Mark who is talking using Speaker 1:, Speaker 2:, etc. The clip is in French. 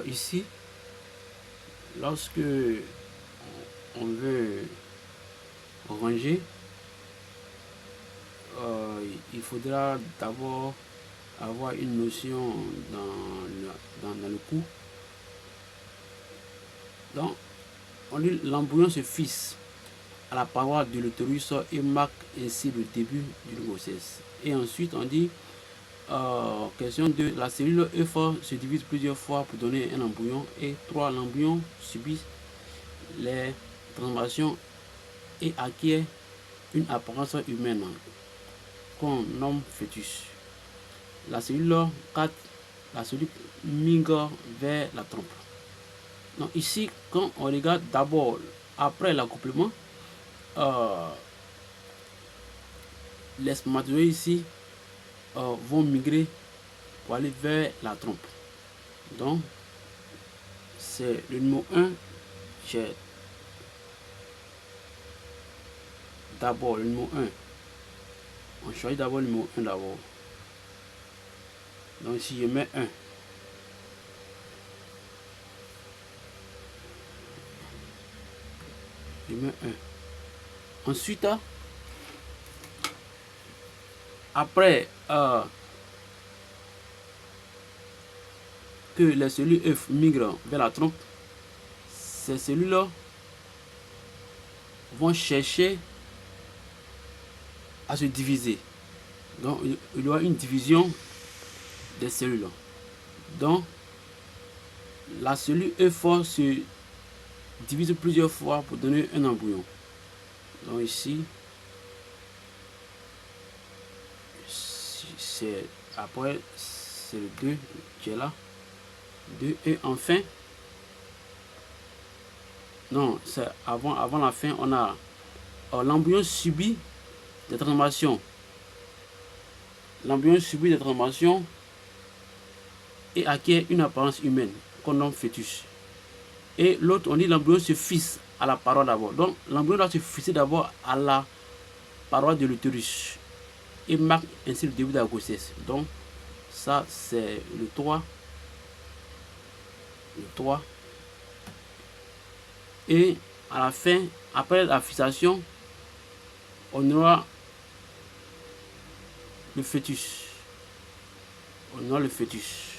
Speaker 1: Ici, lorsque on veut ranger, il faudra d'abord avoir une notion dans le coup. Donc, on dit l'embryon se fixe à la paroi de l'utérus et marque ainsi le début d'une grossesse. Et ensuite, on dit, question 2, la cellule œuf se divise plusieurs fois pour donner un embryon. Et 3, l'embryon subit les transformations et acquiert une apparence humaine qu'on nomme fœtus. La cellule 4, la cellule migre vers la trompe. Donc ici, quand on regarde d'abord après l'accouplement, les spermatozoïdes ici vont migrer pour aller vers la trompe. Donc, c'est le numéro 1. J'ai d'abord le numéro 1. On choisit d'abord le numéro 1 d'abord. Donc ici, je mets 1. Je mets 1. Ensuite, après que les cellules œufs migrent vers la trompe, ces cellules-là vont chercher à se diviser. Donc, il y aura une division des cellules. Donc, la cellule œuf se divise plusieurs fois pour donner un embryon. Donc ici, c'est après, c'est le 2 qui est là. 2 et enfin, non, c'est avant la fin, on a l'embryon subit des transformations. L'embryon subit des transformations et acquiert une apparence humaine qu'on nomme fœtus. Et l'autre, on dit l'embryon se fixe à la paroi d'abord. Donc l'embryon doit se fixer d'abord à la paroi de l'utérus et marque ainsi le début de la grossesse. Donc ça c'est le 3. Le 3. Et à la fin, après la fixation, on aura le fœtus. On aura le fœtus.